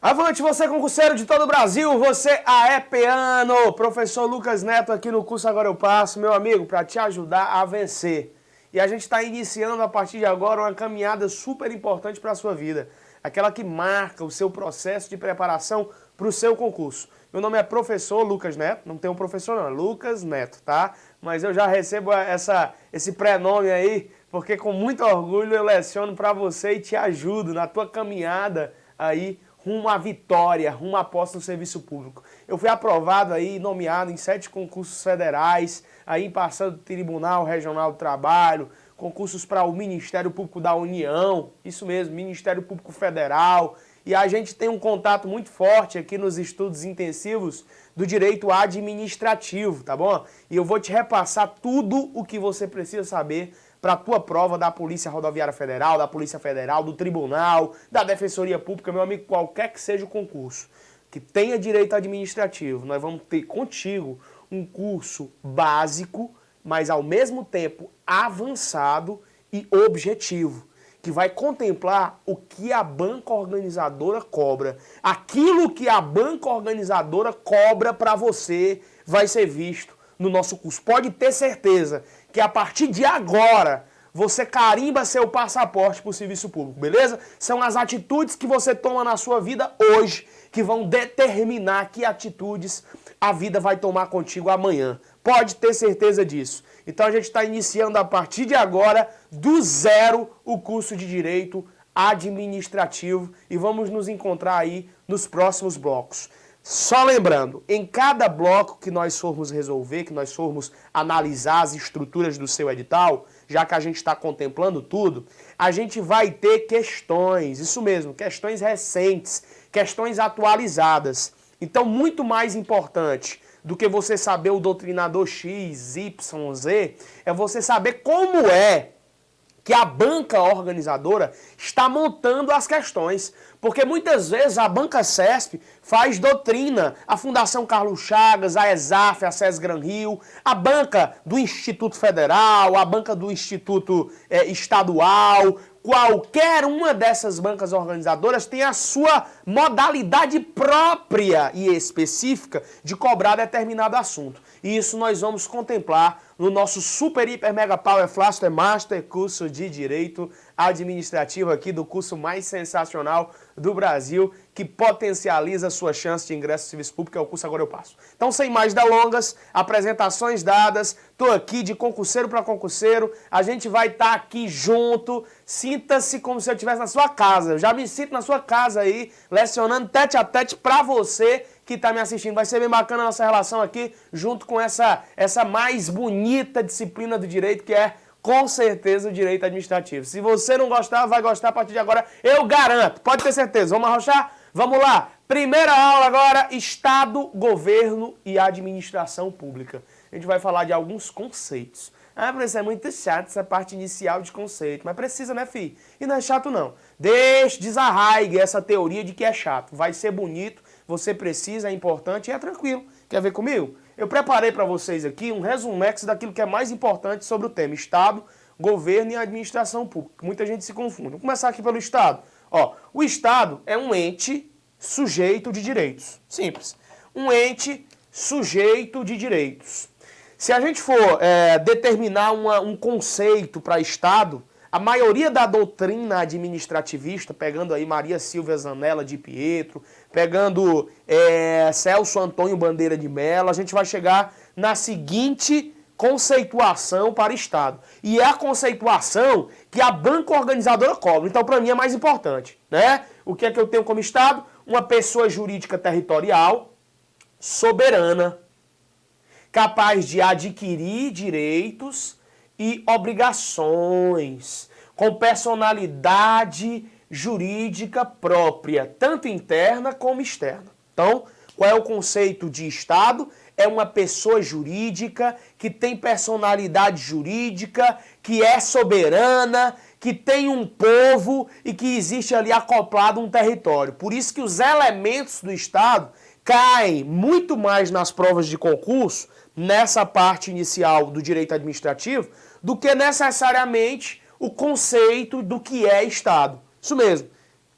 Avante você, concurseiro de todo o Brasil, você aepeano! Professor Lucas Neto aqui no curso Agora Eu Passo, meu amigo, para te ajudar a vencer. E a gente está iniciando a partir de agora uma caminhada super importante para a sua vida. Aquela que marca o seu processo de preparação para o seu concurso. Meu nome é professor Lucas Neto, não tem um professor não, é Lucas Neto, tá? Mas eu já recebo esse prenome aí, porque com muito orgulho eu leciono para você e te ajudo na tua caminhada aí rumo à vitória, rumo à posse no serviço público. Eu fui aprovado aí, nomeado em 7 concursos federais, aí passando do Tribunal Regional do Trabalho, concursos para o Ministério Público da União, isso mesmo, Ministério Público Federal. E a gente tem um contato muito forte aqui nos estudos intensivos do direito administrativo, tá bom? E eu vou te repassar tudo o que você precisa saber para a tua prova da Polícia Rodoviária Federal, da Polícia Federal, do Tribunal, da Defensoria Pública, meu amigo, qualquer que seja o concurso que tenha direito administrativo, nós vamos ter contigo um curso básico, mas ao mesmo tempo avançado e objetivo, que vai contemplar o que a banca organizadora cobra. Aquilo que a banca organizadora cobra para você vai ser visto no nosso curso. Pode ter certeza que a partir de agora você carimba seu passaporte para o serviço público, beleza? São as atitudes que você toma na sua vida hoje que vão determinar que atitudes a vida vai tomar contigo amanhã. Pode ter certeza disso. Então a gente está iniciando a partir de agora, do zero, o curso de Direito Administrativo e vamos nos encontrar aí nos próximos blocos. Só lembrando, em cada bloco que nós formos resolver, que nós formos analisar as estruturas do seu edital, já que a gente está contemplando tudo, a gente vai ter questões, isso mesmo, questões recentes, questões atualizadas. Então, muito mais importante do que você saber o doutrinador X, Y, Z, é você saber como é que a banca organizadora está montando as questões. Porque muitas vezes a banca CESP faz doutrina, a Fundação Carlos Chagas, a ESAF, a SES Gran Rio, a banca do Instituto Federal, a banca do Instituto Estadual, qualquer uma dessas bancas organizadoras tem a sua modalidade própria e específica de cobrar determinado assunto. E isso nós vamos contemplar no nosso Super Hiper Mega Power Flaster Master curso de Direito Administrativo aqui do curso mais sensacional do Brasil, que potencializa a sua chance de ingresso no serviço público, que é o curso Agora Eu Passo. Então, sem mais delongas, apresentações dadas, tô aqui de concurseiro para concurseiro, a gente vai estar aqui junto, sinta-se como se eu estivesse na sua casa, eu já me sinto na sua casa aí, lecionando tete a tete para você que está me assistindo. Vai ser bem bacana a nossa relação aqui, junto com essa mais bonita disciplina do direito, que é, com certeza, o direito administrativo. Se você não gostar, vai gostar a partir de agora, eu garanto. Pode ter certeza. Vamos arrochar? Vamos lá. Primeira aula agora, Estado, Governo e Administração Pública. A gente vai falar de alguns conceitos. Ah, professor, é muito chato essa parte inicial de conceito. Mas precisa, né, filho? E não é chato, não. Desarraigue essa teoria de que é chato. Vai ser bonito, você precisa, é importante e é tranquilo. Quer ver comigo? Eu preparei para vocês aqui um resumex daquilo que é mais importante sobre o tema Estado, Governo e Administração Pública. Muita gente se confunde. Vamos começar aqui pelo Estado. Ó, o Estado é um ente sujeito de direitos. Simples. Um ente sujeito de direitos. Se a gente for determinar um conceito para Estado, a maioria da doutrina administrativista, pegando aí Maria Silvia Zanella de Pietro, pegando Celso Antônio Bandeira de Mello, a gente vai chegar na seguinte conceituação para Estado. E é a conceituação que a banca organizadora cobra. Então, para mim, é mais importante, né? O que é que eu tenho como Estado? Uma pessoa jurídica territorial, soberana, capaz de adquirir direitos e obrigações, com personalidade jurídica própria, tanto interna como externa. Então, qual é o conceito de Estado? É uma pessoa jurídica que tem personalidade jurídica, que é soberana, que tem um povo e que existe ali acoplado um território. Por isso que os elementos do Estado caem muito mais nas provas de concurso, nessa parte inicial do direito administrativo, do que necessariamente o conceito do que é Estado. Isso mesmo.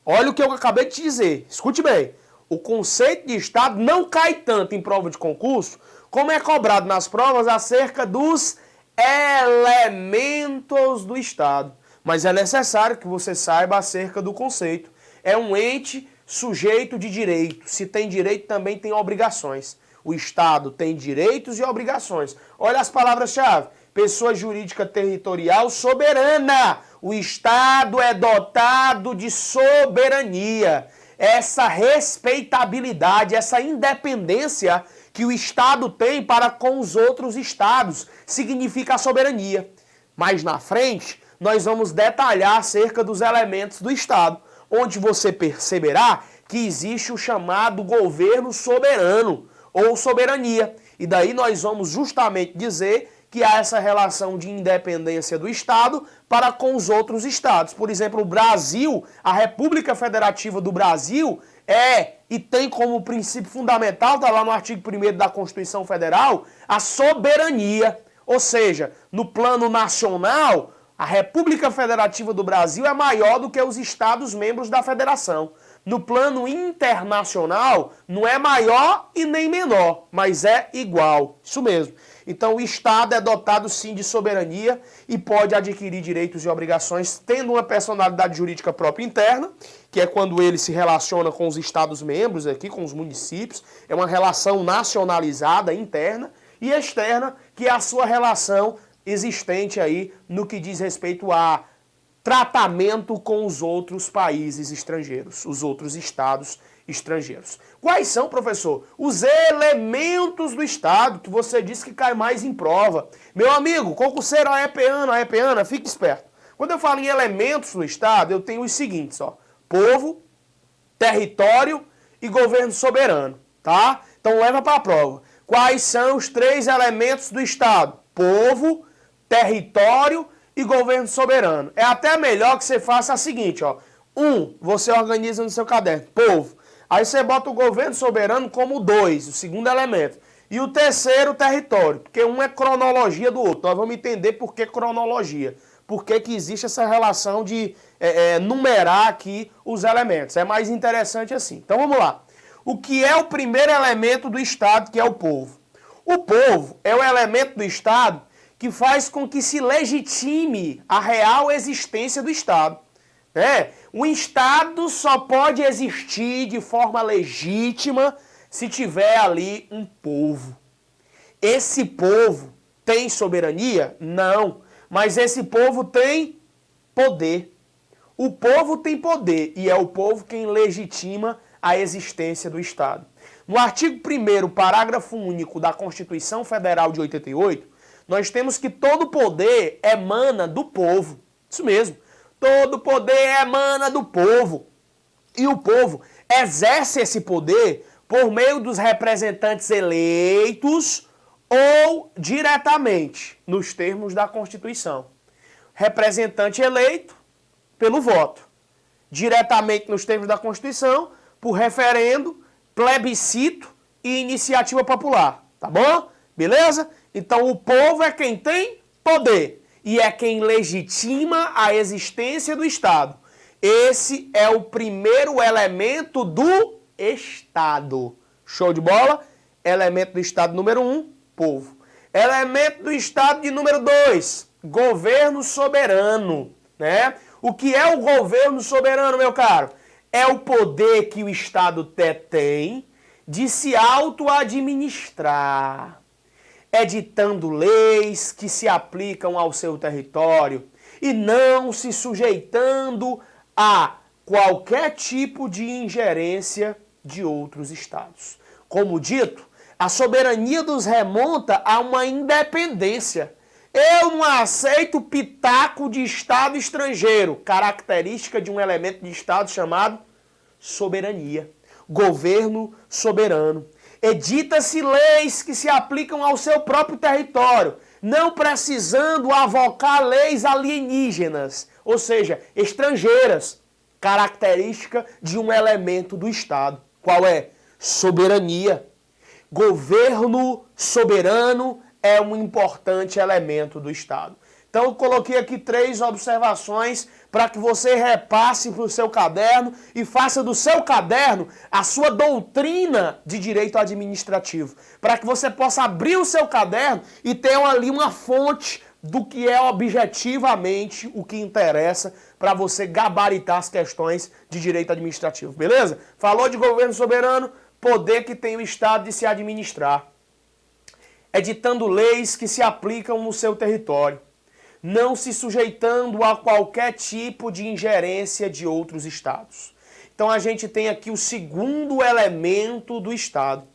Olha o que eu acabei de te dizer, escute bem. O conceito de Estado não cai tanto em prova de concurso como é cobrado nas provas acerca dos elementos do Estado. Mas é necessário que você saiba acerca do conceito. É um ente sujeito de direito. Se tem direito, também tem obrigações. O Estado tem direitos e obrigações. Olha as palavras-chave. Pessoa jurídica territorial soberana. O Estado é dotado de soberania. Essa respeitabilidade, essa independência que o Estado tem para com os outros Estados significa a soberania. Mais na frente, nós vamos detalhar acerca dos elementos do Estado, onde você perceberá que existe o chamado governo soberano ou soberania. E daí nós vamos justamente dizer que há essa relação de independência do Estado para com os outros Estados. Por exemplo, o Brasil, a República Federativa do Brasil, e tem como princípio fundamental, está lá no artigo 1º da Constituição Federal, a soberania. Ou seja, no plano nacional, a República Federativa do Brasil é maior do que os Estados membros da Federação. No plano internacional, não é maior e nem menor, mas é igual. Isso mesmo. Então o Estado é dotado sim de soberania e pode adquirir direitos e obrigações tendo uma personalidade jurídica própria interna, que é quando ele se relaciona com os Estados membros aqui, com os municípios, é uma relação nacionalizada interna, e externa, que é a sua relação existente aí no que diz respeito a tratamento com os outros países estrangeiros, os outros estados estrangeiros. Quais são, professor, os elementos do Estado que você disse que cai mais em prova? Meu amigo, concurseiro aepeana, fique esperto. Quando eu falo em elementos do Estado, eu tenho os seguintes, ó: povo, território e governo soberano, tá? Então leva para a prova. Quais são os 3 elementos do Estado? Povo, território e governo soberano. É até melhor que você faça a seguinte, ó. Você organiza no seu caderno, povo. Aí você bota o governo soberano como 2, o segundo elemento. E o terceiro, território, porque um é cronologia do outro. Nós vamos entender por que cronologia. Por que existe essa relação de numerar aqui os elementos. É mais interessante assim. Então vamos lá. O que é o primeiro elemento do Estado, que é o povo? O povo é o elemento do Estado que faz com que se legitime a real existência do Estado. O Estado só pode existir de forma legítima se tiver ali um povo. Esse povo tem soberania? Não. Mas esse povo tem poder. O povo tem poder e é o povo quem legitima a existência do Estado. No artigo 1º, parágrafo único da Constituição Federal de 88, nós temos que todo poder emana do povo. Isso mesmo. Todo poder emana do povo. E o povo exerce esse poder por meio dos representantes eleitos ou diretamente, nos termos da Constituição. Representante eleito pelo voto. Diretamente nos termos da Constituição, por referendo, plebiscito e iniciativa popular. Tá bom? Beleza? Então o povo é quem tem poder e é quem legitima a existência do Estado. Esse é o primeiro elemento do Estado. Show de bola? Elemento do Estado número 1, povo. Elemento do Estado de número 2, governo soberano. O que é o governo soberano, meu caro? É o poder que o Estado tem de se auto-administrar, editando leis que se aplicam ao seu território e não se sujeitando a qualquer tipo de ingerência de outros estados. Como dito, a soberania nos remonta a uma independência. Eu não aceito pitaco de Estado estrangeiro, característica de um elemento de Estado chamado soberania. Governo soberano. Edita-se leis que se aplicam ao seu próprio território, não precisando avocar leis alienígenas, ou seja, estrangeiras, característica de um elemento do Estado. Qual é? Soberania. Governo soberano é um importante elemento do Estado. Então eu coloquei aqui 3 observações para que você repasse para o seu caderno e faça do seu caderno a sua doutrina de direito administrativo. Para que você possa abrir o seu caderno e ter ali uma fonte do que é objetivamente o que interessa para você gabaritar as questões de direito administrativo, beleza? Falou de governo soberano, poder que tem o Estado de se administrar, editando leis que se aplicam no seu território, não se sujeitando a qualquer tipo de ingerência de outros estados. Então a gente tem aqui o segundo elemento do Estado.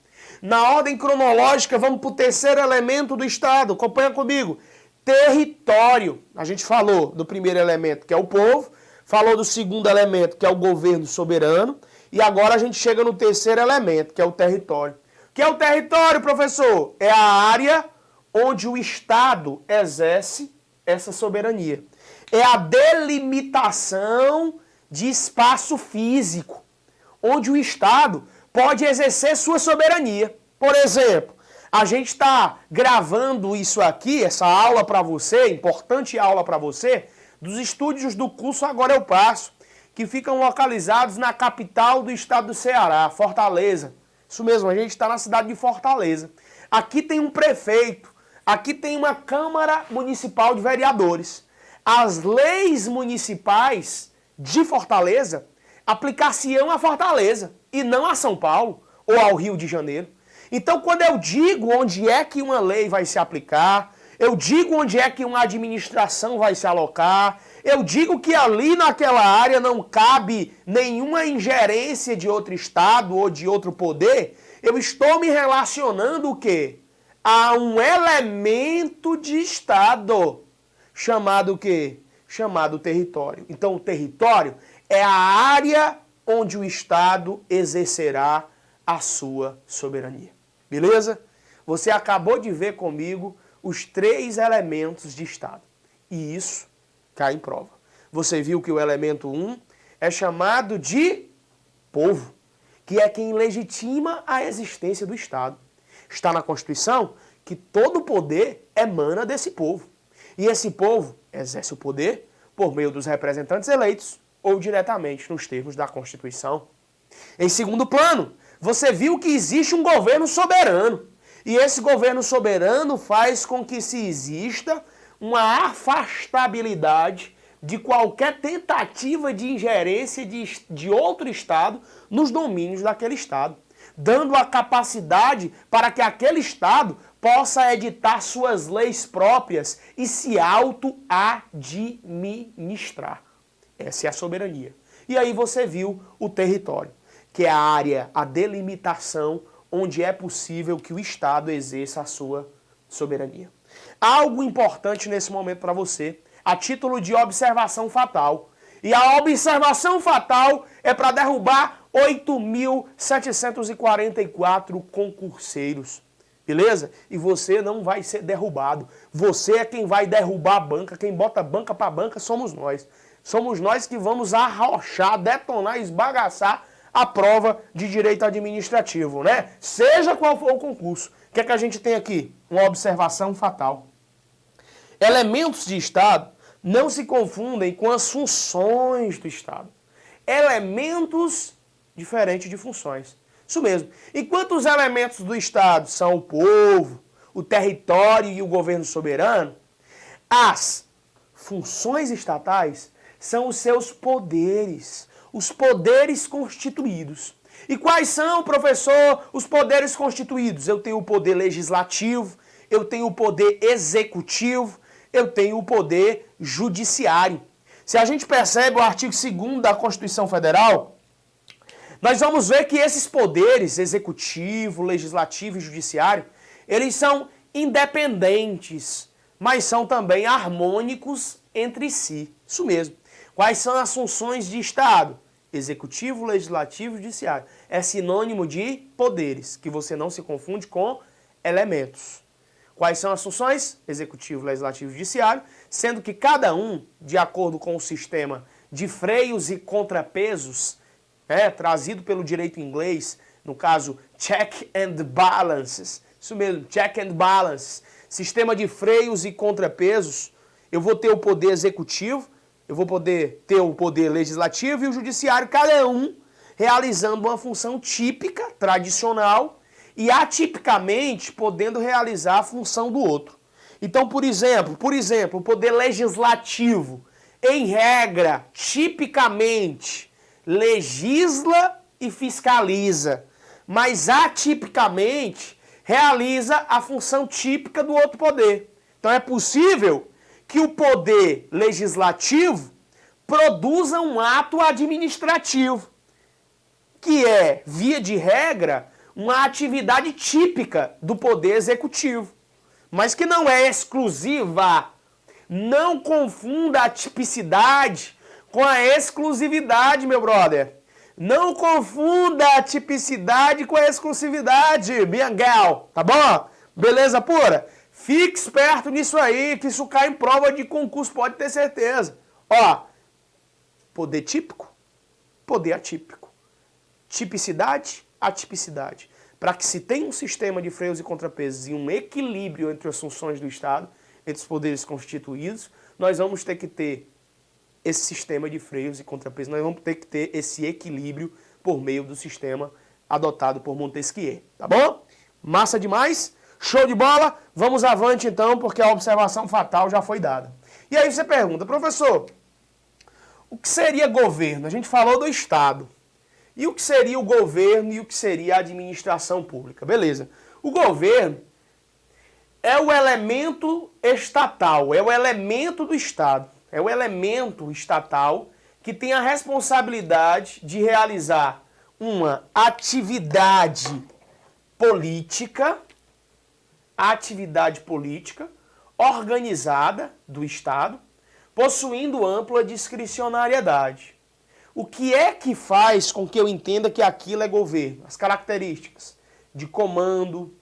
Na ordem cronológica, vamos para o terceiro elemento do Estado. Acompanha comigo. Território. A gente falou do primeiro elemento, que é o povo, falou do segundo elemento, que é o governo soberano, e agora a gente chega no terceiro elemento, que é o território. O que é o território, professor? É a área onde o Estado exerce essa soberania. É a delimitação de espaço físico, onde o Estado pode exercer sua soberania. Por exemplo, a gente está gravando isso aqui, essa aula para você, importante aula para você, dos estúdios do curso Agora Eu Passo, que ficam localizados na capital do estado do Ceará, Fortaleza. Isso mesmo, a gente está na cidade de Fortaleza. Aqui tem um prefeito, aqui tem uma Câmara Municipal de Vereadores. As leis municipais de Fortaleza aplicar-se-ão a Fortaleza e não a São Paulo ou ao Rio de Janeiro. Então, quando eu digo onde é que uma lei vai se aplicar, eu digo onde é que uma administração vai se alocar, eu digo que ali naquela área não cabe nenhuma ingerência de outro estado ou de outro poder, eu estou me relacionando o quê? A um elemento de estado, chamado o quê? Chamado território. Então, o território é a área onde o estado exercerá a sua soberania. Beleza? Você acabou de ver comigo os 3 elementos de Estado. E isso cai em prova. Você viu que o elemento 1 é chamado de povo, que é quem legitima a existência do Estado. Está na Constituição que todo poder emana desse povo. E esse povo exerce o poder por meio dos representantes eleitos ou diretamente nos termos da Constituição. Em segundo plano, você viu que existe um governo soberano. E esse governo soberano faz com que se exista uma afastabilidade de qualquer tentativa de ingerência de outro Estado nos domínios daquele Estado, dando a capacidade para que aquele Estado possa editar suas leis próprias e se auto-administrar. Essa é a soberania. E aí você viu o território, que é a área, a delimitação onde é possível que o Estado exerça a sua soberania. Algo importante nesse momento para você, a título de observação fatal. E a observação fatal é para derrubar 8.744 concurseiros. Beleza? E você não vai ser derrubado. Você é quem vai derrubar a banca. Quem bota banca para banca somos nós. Somos nós que vamos arrochar, detonar, esbagaçar a prova de direito administrativo, né? Seja qual for o concurso. O que é que a gente tem aqui? Uma observação fatal. Elementos de Estado não se confundem com as funções do Estado. Elementos diferentes de funções. Isso mesmo. Enquanto os elementos do Estado são o povo, o território e o governo soberano, as funções estatais são os seus poderes, os poderes constituídos. E quais são, professor, os poderes constituídos? Eu tenho o poder legislativo, eu tenho o poder executivo, eu tenho o poder judiciário. Se a gente percebe o artigo 2º da Constituição Federal, nós vamos ver que esses poderes, executivo, legislativo e judiciário, eles são independentes, mas são também harmônicos entre si. Isso mesmo. Quais são as funções de Estado? Executivo, legislativo e judiciário. É sinônimo de poderes, que você não se confunde com elementos. Quais são as funções? Executivo, legislativo e judiciário, sendo que cada um, de acordo com o sistema de freios e contrapesos, trazido pelo direito inglês, no caso, check and balances, isso mesmo, check and balances, sistema de freios e contrapesos, eu vou ter o poder executivo, eu vou poder ter o poder legislativo e o judiciário, cada um realizando uma função típica, tradicional, e atipicamente podendo realizar a função do outro. Então, por exemplo, o poder legislativo, em regra, tipicamente, legisla e fiscaliza, mas atipicamente realiza a função típica do outro poder. Então é possível que o poder legislativo produza um ato administrativo, que é, via de regra, uma atividade típica do poder executivo, mas que não é exclusiva. Não confunda a tipicidade com a exclusividade, meu brother. Não confunda a tipicidade com a exclusividade, Biangal, tá bom? Beleza pura? Fique esperto nisso aí, que isso cai em prova de concurso, pode ter certeza. Ó, poder típico, poder atípico. Tipicidade, atipicidade. Para que se tenha um sistema de freios e contrapesos e um equilíbrio entre as funções do Estado, entre os poderes constituídos, nós vamos ter que ter esse sistema de freios e contrapesos, nós vamos ter que ter esse equilíbrio por meio do sistema adotado por Montesquieu, tá bom? Massa demais? Show de bola? Vamos avante então, porque a observação fatal já foi dada. E aí você pergunta, professor, o que seria governo? A gente falou do Estado. E o que seria o governo e o que seria a administração pública? Beleza. O governo é o elemento estatal, é o elemento do Estado, é o elemento estatal que tem a responsabilidade de realizar uma atividade política organizada do Estado, possuindo ampla discricionariedade. O que é que faz com que eu entenda que aquilo é governo? As características de comando,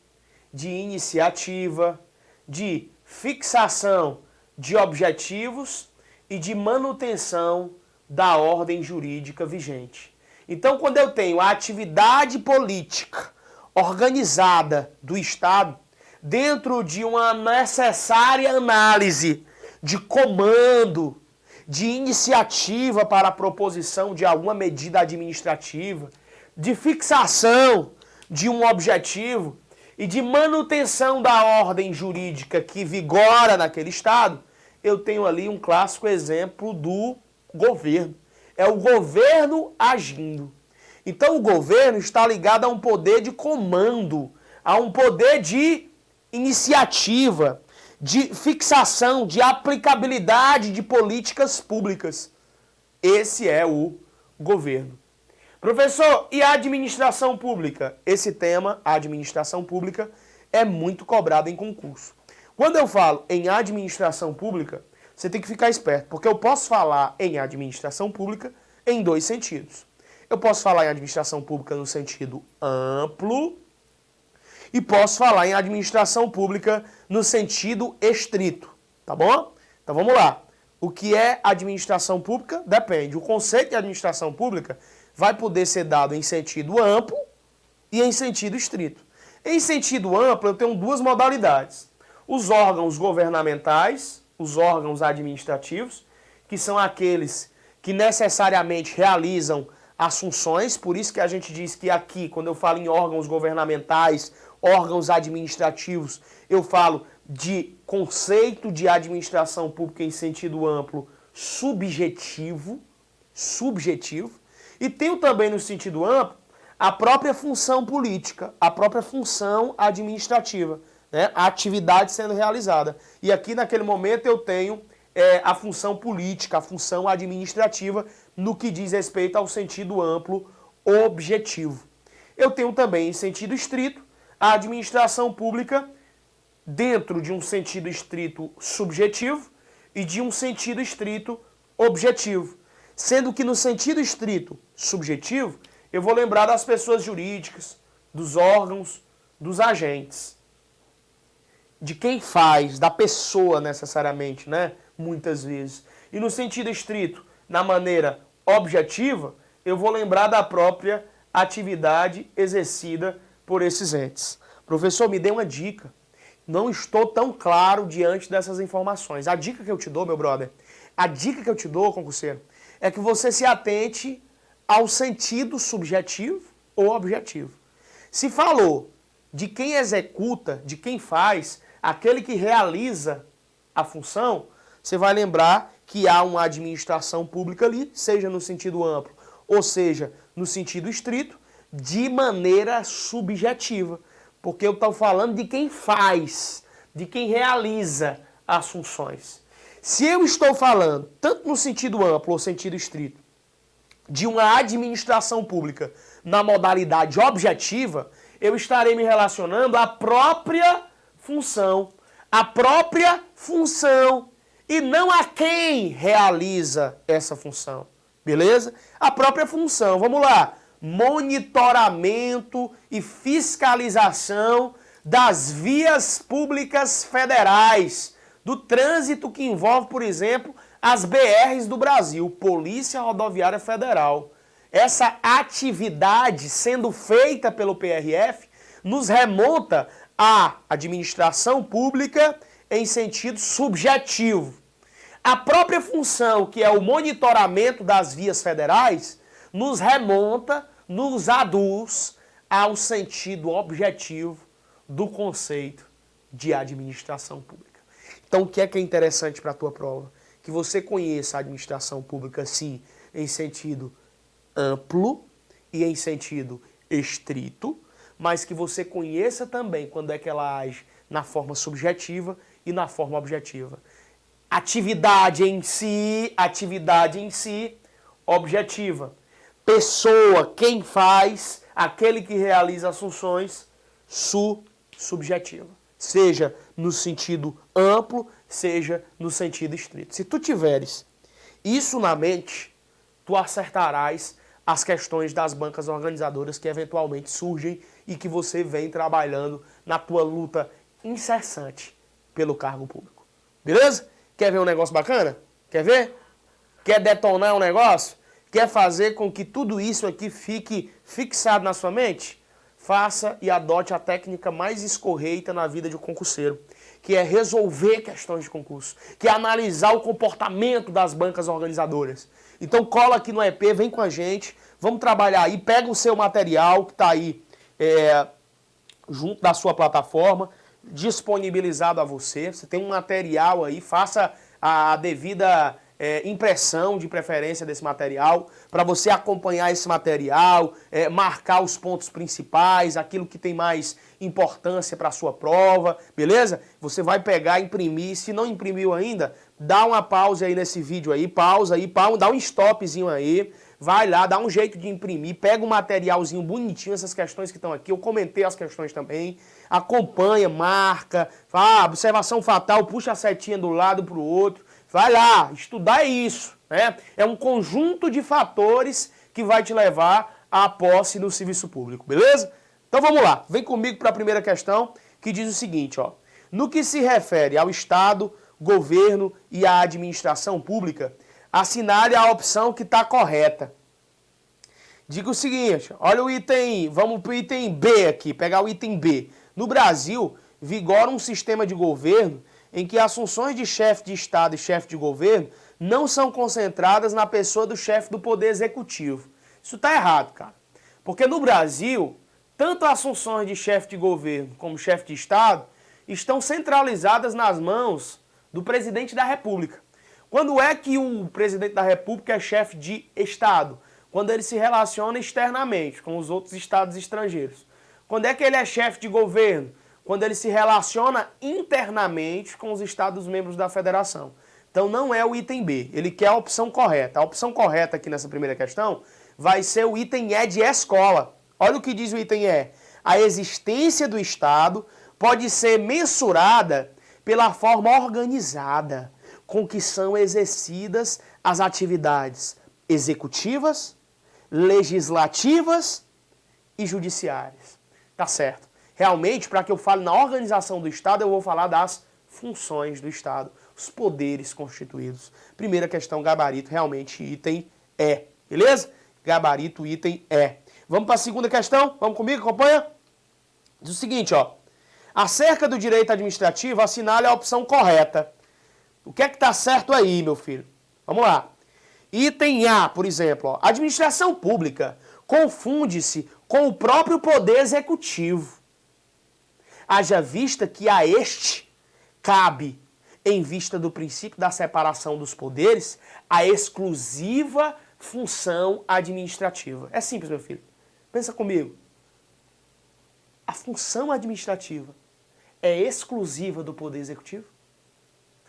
de iniciativa, de fixação de objetivos e de manutenção da ordem jurídica vigente. Então, quando eu tenho a atividade política organizada do Estado, dentro de uma necessária análise de comando, de iniciativa para a proposição de alguma medida administrativa, de fixação de um objetivo e de manutenção da ordem jurídica que vigora naquele Estado, eu tenho ali um clássico exemplo do governo. É o governo agindo. Então o governo está ligado a um poder de comando, a um poder de iniciativa, de fixação, de aplicabilidade de políticas públicas. Esse é o governo. Professor, e a administração pública? Esse tema, a administração pública, é muito cobrado em concurso. Quando eu falo em administração pública, você tem que ficar esperto, porque eu posso falar em administração pública em dois sentidos. Eu posso falar em administração pública no sentido amplo e posso falar em administração pública no sentido estrito, tá bom? Então vamos lá. O que é administração pública? Depende. O conceito de administração pública vai poder ser dado em sentido amplo e em sentido estrito. Em sentido amplo, eu tenho duas modalidades. Os órgãos governamentais, os órgãos administrativos, que são aqueles que necessariamente realizam as funções, por isso que a gente diz que aqui, quando eu falo em órgãos governamentais, órgãos administrativos, eu falo de conceito de administração pública em sentido amplo, subjetivo, e tenho também no sentido amplo a própria função política, a própria função administrativa, né? A atividade sendo realizada. E aqui naquele momento eu tenho a função política, a função administrativa, no que diz respeito ao sentido amplo objetivo. Eu tenho também em sentido estrito a administração pública dentro de um sentido estrito subjetivo e de um sentido estrito objetivo. Sendo que no sentido estrito subjetivo, eu vou lembrar das pessoas jurídicas, dos órgãos, dos agentes. De quem faz, da pessoa necessariamente, né? Muitas vezes. E no sentido estrito, na maneira objetiva, eu vou lembrar da própria atividade exercida por esses entes. Professor, me dê uma dica. não estou tão claro diante dessas informações. A dica que eu te dou, meu brother, a dica que eu te dou, concurseiro, é que você se atente ao sentido subjetivo ou objetivo. Se falou de quem executa, de quem faz, aquele que realiza a função, você vai lembrar que há uma administração pública ali, seja no sentido amplo ou seja no sentido estrito, de maneira subjetiva. Porque eu estou falando de quem faz, de quem realiza as funções. Se eu estou falando, tanto no sentido amplo ou sentido estrito, de uma administração pública na modalidade objetiva, eu estarei me relacionando à própria função. E não a quem realiza essa função. Beleza? A própria função. Vamos lá. Monitoramento e fiscalização das vias públicas federais, do trânsito que envolve, por exemplo, as BRs do Brasil, Polícia Rodoviária Federal. Essa atividade sendo feita pelo PRF nos remonta à administração pública em sentido subjetivo. A própria função, que é o monitoramento das vias federais, nos remonta, nos aduz ao sentido objetivo do conceito de administração pública. Então, o que é interessante para a tua prova? Que você conheça a administração pública, sim, em sentido amplo e em sentido estrito, mas que você conheça também quando é que ela age na forma subjetiva e na forma objetiva. Atividade em si, objetiva. Pessoa, quem faz, aquele que realiza as funções, subjetiva. Seja no sentido amplo, seja no sentido estrito. Se tu tiveres isso na mente, tu acertarás as questões das bancas organizadoras que eventualmente surgem e que você vem trabalhando na tua luta incessante pelo cargo público. Beleza? Quer ver um negócio bacana? Quer ver? Quer detonar um negócio? Quer fazer com que tudo isso aqui fique fixado na sua mente? Faça e adote a técnica mais escorreita na vida de um concurseiro, que é resolver questões de concurso, que é analisar o comportamento das bancas organizadoras. Então cola aqui no EP, vem com a gente, vamos trabalhar aí, pega o seu material que está aí junto da sua plataforma, disponibilizado a você. Você tem um material aí, faça a devida impressão de preferência desse material, para você acompanhar esse material, marcar os pontos principais, aquilo que tem mais importância para a sua prova, beleza? Você vai pegar, imprimir, se não imprimiu ainda, dá uma pausa aí nesse vídeo aí, pausa aí, dá um stopzinho aí, vai lá, dá um jeito de imprimir, pega um materialzinho bonitinho, essas questões que estão aqui, eu comentei as questões também, acompanha, marca, observação fatal, puxa a setinha do lado para o outro, vai lá, estudar é isso, né? É um conjunto de fatores que vai te levar à posse no serviço público, beleza? Então vamos lá, vem comigo para a primeira questão, que diz o seguinte, ó. No que se refere ao Estado, governo e à administração pública, assinale a opção que está correta. Diga o seguinte, olha o item, vamos para o item B aqui, pegar o item B. No Brasil, vigora um sistema de governo em que as funções de chefe de Estado e chefe de governo não são concentradas na pessoa do chefe do Poder Executivo. Isso está errado, cara. Porque no Brasil, tanto as funções de chefe de governo como chefe de Estado estão centralizadas nas mãos do presidente da República. Quando é que o presidente da República é chefe de Estado? Quando ele se relaciona externamente com os outros estados estrangeiros. Quando é que ele é chefe de governo? Quando ele se relaciona internamente com os estados membros da federação. Então não é o item B, ele quer a opção correta. A opção correta aqui nessa primeira questão vai ser o item E de escola. Olha o que diz o item E. A existência do Estado pode ser mensurada pela forma organizada com que são exercidas as atividades executivas, legislativas e judiciárias. Tá certo. Realmente, para que eu fale na organização do Estado, eu vou falar das funções do Estado, os poderes constituídos. Primeira questão, gabarito, realmente, item E. Beleza? Gabarito, item E. Vamos para a segunda questão? Vamos comigo, acompanha? Diz o seguinte, ó. Acerca do direito administrativo, assinale a opção correta. O que é que está certo aí, meu filho? Vamos lá. Item A, por exemplo, ó, administração pública confunde-se com o próprio poder executivo. Haja vista que a este cabe, em vista do princípio da separação dos poderes, a exclusiva função administrativa. É simples, meu filho. Pensa comigo. A função administrativa é exclusiva do poder executivo?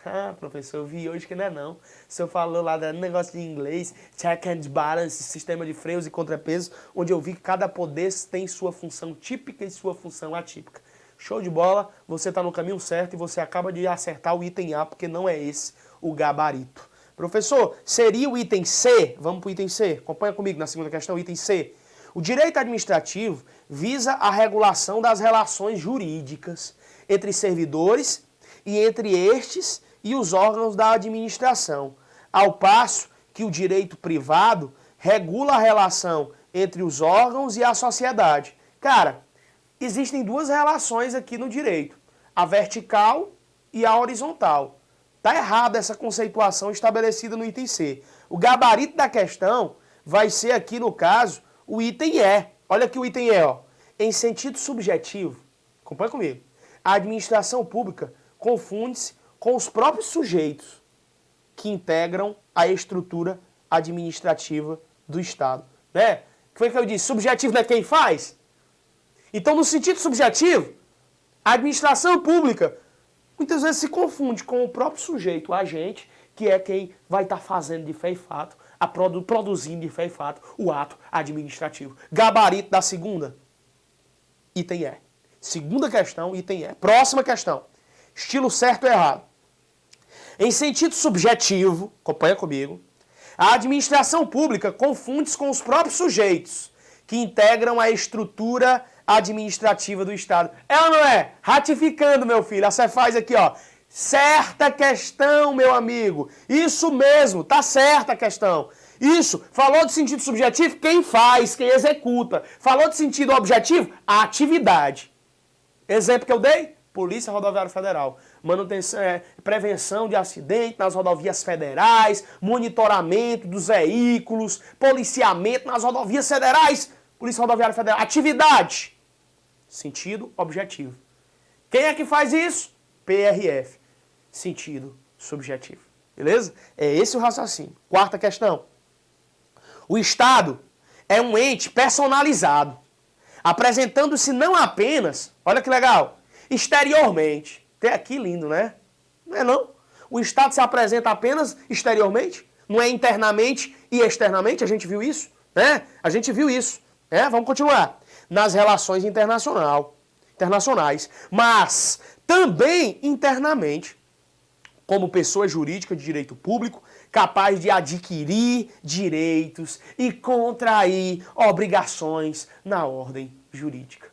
Ah, professor, eu vi hoje que não é não. O senhor falou lá do negócio de inglês, check and balance, sistema de freios e contrapesos, onde eu vi que cada poder tem sua função típica e sua função atípica. Show de bola, você está no caminho certo e você acaba de acertar o item A, porque não é esse o gabarito. Professor, seria o item C? Vamos para o item C. Acompanha comigo na segunda questão, item C. O direito administrativo visa a regulação das relações jurídicas entre servidores e entre estes e os órgãos da administração, ao passo que o direito privado regula a relação entre os órgãos e a sociedade. Cara, existem duas relações aqui no direito, a vertical e a horizontal. Está errada essa conceituação estabelecida no item C. O gabarito da questão vai ser aqui, no caso, o item E. Olha aqui o item E, ó. Em sentido subjetivo, acompanha comigo, a administração pública confunde-se com os próprios sujeitos que integram a estrutura administrativa do Estado. Né? O que foi que eu disse? Subjetivo não é quem faz? Então, no sentido subjetivo, a administração pública muitas vezes se confunde com o próprio sujeito, o agente, que é quem vai estar fazendo de fé e fato, produzindo de fé e fato o ato administrativo. Gabarito da segunda, item E. Segunda questão, item E. Próxima questão. Estilo certo ou errado. Em sentido subjetivo, acompanha comigo, a administração pública confunde-se com os próprios sujeitos que integram a estrutura administrativa do Estado. É ou não é? Ratificando, meu filho. Você faz aqui, ó. Certa questão, meu amigo. Isso mesmo, tá certa a questão. Isso, falou de sentido subjetivo, quem faz, quem executa. Falou de sentido objetivo, a atividade. Exemplo que eu dei? Polícia Rodoviária Federal. Manutenção, prevenção de acidente nas rodovias federais, monitoramento dos veículos, policiamento nas rodovias federais, Polícia Rodoviária Federal. Atividade. Sentido objetivo. Quem é que faz isso? PRF. Sentido subjetivo. Beleza? É esse o raciocínio. Quarta questão. O Estado é um ente personalizado, apresentando-se não apenas, olha que legal, exteriormente. Até aqui lindo, né? Não é não? O Estado se apresenta apenas exteriormente, não é internamente e externamente, a gente viu isso, né? A gente viu isso, né? Vamos continuar. Nas relações internacionais, mas também internamente, como pessoa jurídica de direito público, capaz de adquirir direitos e contrair obrigações na ordem jurídica.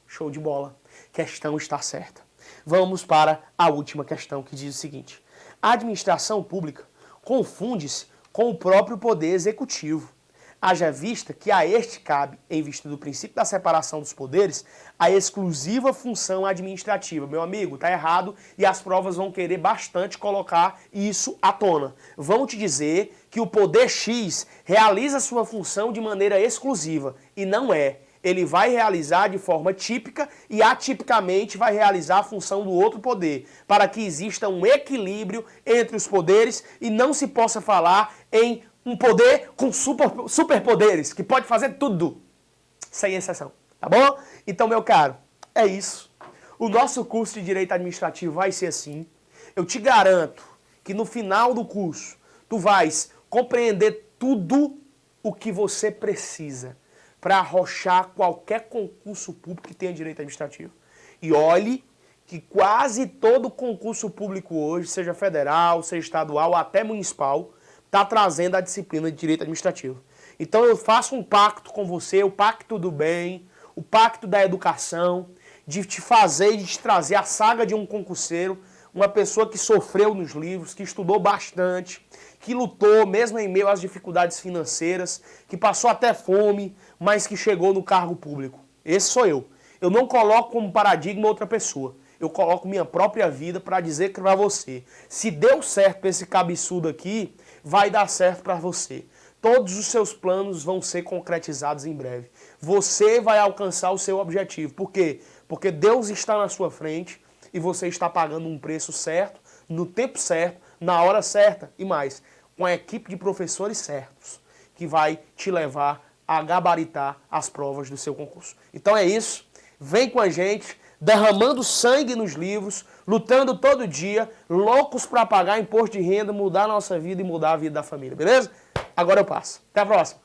Show de bola. Questão está certa. Vamos para a última questão, que diz o seguinte. A administração pública confunde-se com o próprio poder executivo. Haja vista que a este cabe, em vista do princípio da separação dos poderes, a exclusiva função administrativa. Meu amigo, tá errado e as provas vão querer bastante colocar isso à tona. Vão te dizer que o poder X realiza sua função de maneira exclusiva e não é. Ele vai realizar de forma típica e atipicamente vai realizar a função do outro poder, para que exista um equilíbrio entre os poderes e não se possa falar em um poder com superpoderes, que pode fazer tudo, sem exceção, tá bom? Então, meu caro, é isso. O nosso curso de Direito Administrativo vai ser assim. Eu te garanto que no final do curso, tu vais compreender tudo o que você precisa para arrochar qualquer concurso público que tenha direito administrativo. E olhe que quase todo concurso público hoje, seja federal, seja estadual ou até municipal, está trazendo a disciplina de direito administrativo. Então eu faço um pacto com você, o pacto do bem, o pacto da educação, de te fazer, de te trazer a saga de um concurseiro, uma pessoa que sofreu nos livros, que estudou bastante, que lutou mesmo em meio às dificuldades financeiras, que passou até fome, mas que chegou no cargo público. Esse sou eu. Eu não coloco como paradigma outra pessoa. Eu coloco minha própria vida para dizer para você, se deu certo para esse cabeçudo aqui, vai dar certo para você. Todos os seus planos vão ser concretizados em breve. Você vai alcançar o seu objetivo. Por quê? Porque Deus está na sua frente e você está pagando um preço certo, no tempo certo, na hora certa e mais, com a equipe de professores certos, que vai te levar a gabaritar as provas do seu concurso. Então é isso. Vem com a gente, derramando sangue nos livros, lutando todo dia, loucos para pagar imposto de renda, mudar a nossa vida e mudar a vida da família, beleza? Agora eu passo. Até a próxima.